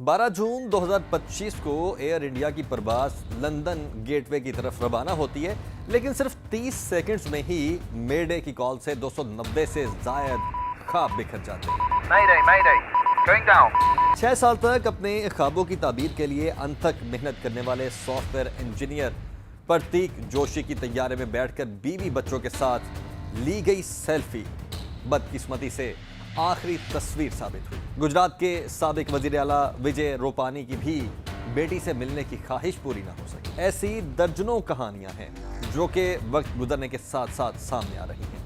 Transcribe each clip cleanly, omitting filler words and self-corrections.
12 जून 2025 को air India की परवाज London gateway की तरफ रवाना होती है, लेकिन सिर्फ 30 सेकंड्स में ही मेडे की कॉल से 290 से जायद ख्वाब बिखर जाते हैं। Mayday, going down. 6 साल तक अपने ख्वाबों की ताबीर के लिए अनथक मेहनत करने वाले सॉफ्टवेयर इंजीनियर प्रतीक जोशी की तैयारे में बैठकर बीवी बच्चों के साथ ली गई सेल्फी बदकिस्मती से आखिरी तस्वीर साबित हुई। गुजरात के साबिक वजीर आला विजय रूपानी की भी बेटी से मिलने की ख्वाहिश पूरी ना हो सकी। ऐसी दर्जनों कहानियां हैं जो कि वक्त गुजरने के साथ साथ सामने आ रही हैं।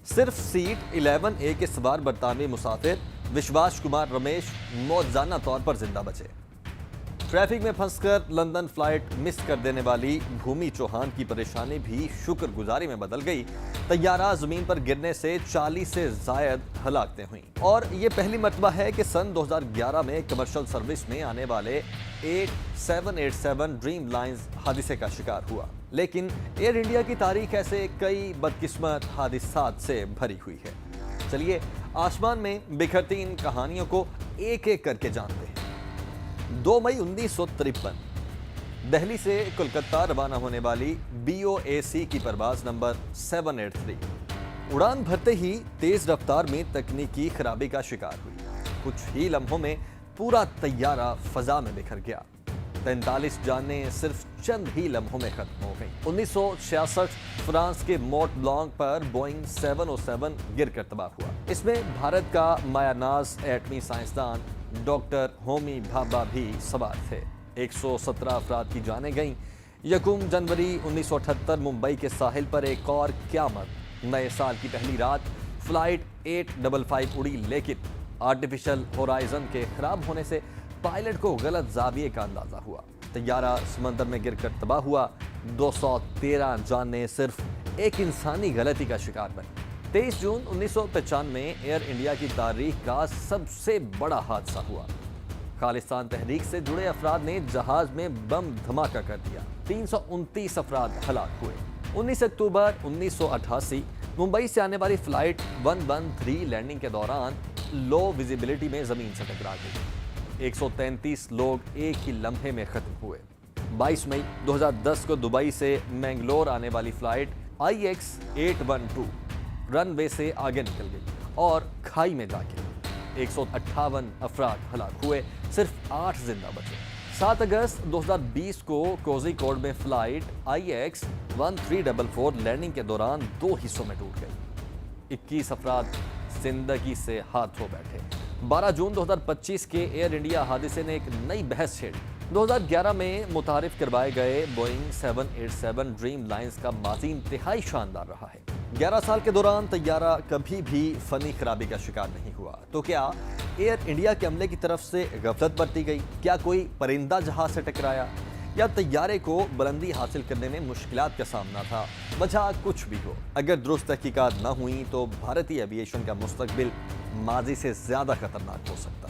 सिर्फ सीट 11A के सवार बरतानवी मुसाफिर विश्वास कुमार रमेश मौजाना तौर पर जिंदा बचे। ट्रैफिक में फंसकर लंदन फ्लाइट मिस कर देने वाली भूमि चौहान की परेशानी भी शुक्रगुजारी में बदल गई। तैयारा जमीन पर गिरने से 40 से जायद हलाकतें हुई और ये पहली मर्तबा है कि सन 2011 में कमर्शियल सर्विस में आने वाले 787 ड्रीम लाइंस हादसे का शिकार हुआ। लेकिन एयर इंडिया की तारीख ऐसे कई बदकिस्मत हादिसात से भरी हुई है। चलिए आसमान में बिखरती इन कहानियों को एक एक करके जानते हैं। 2 मई 1953 दिल्ली से कोलकाता रवाना होने वाली BOAC की परवाज नंबर 783 उड़ान भरते ही तेज रफ्तार में तकनीकी खराबी का शिकार हुई। कुछ ही लम्हों में पूरा तैयारा फजा में बिखर गया। 43 जानें सिर्फ चंद ही लम्हों में खत्म हो गई। 1966 फ्रांस के मोंट ब्लांक पर बोइंग 707 गिरकर तबाह हुआ। इसमें भारत का मायानाज एटमी साइंसदान डॉक्टर होमी भाभा भी सवार थे। 117 अफराद की जानें गईं। यकम जनवरी 1978 मुंबई के साहिल पर एक और क़यामत। नए साल की पहली रात फ्लाइट 855 उड़ी, लेकिन आर्टिफिशियल होराइजन के खराब होने से पायलट को गलत जाविये का अंदाजा हुआ। तैयारा समंदर में गिरकर तबाह हुआ। 213 जानें सिर्फ एक इंसानी गलती का शिकार बनी। 23 जून 1995 में एयर इंडिया की तारीख का सबसे बड़ा हादसा हुआ। खालिस्तान तहरीक से जुड़े अफराद ने जहाज में बम धमाका कर दिया। 329 अफराद हलाक हुए। 19 अक्टूबर 1988 मुंबई से आने वाली फ्लाइट 113 लैंडिंग के दौरान लो विजिबिलिटी में जमीन से टकरा गई। 133 लोग एक ही लम्हे में खत्म हुए। 22 मई 2010 को दुबई से मैंगलोर आने वाली फ्लाइट IX 812 रनवे से आगे निकल गई और खाई में जाके 158 अफराद हलाक हुए, सिर्फ 8 जिंदा बचे। 7 अगस्त 2020 को कोझिकोड में फ्लाइट IX 1344 लैंडिंग के दौरान 2 हिस्सों में टूट गई। 21 अफराद जिंदगी से हाथ धो बैठे। 12 जून 2025 के एयर इंडिया हादसे ने एक नई बहस छेड़ी। 2011 में मुतारिफ करवाए गए बोइंग 787 ड्रीम लाइंस का माजी इंतहाई शानदार रहा है। 11 साल के दौरान तैयारा कभी भी फनी खराबी का शिकार नहीं हुआ। तो क्या एयर इंडिया के अमले की तरफ से गफलत बरती गई? क्या कोई परिंदा जहाज से टकराया या तैयारे को बुलंदी हासिल करने में मुश्किलात का सामना था? वजह कुछ भी हो, अगर दुरुस्त तहकीकात न हुई तो भारतीय एविएशन का मुस्तकबिल माजी से ज्यादा खतरनाक हो सकता है।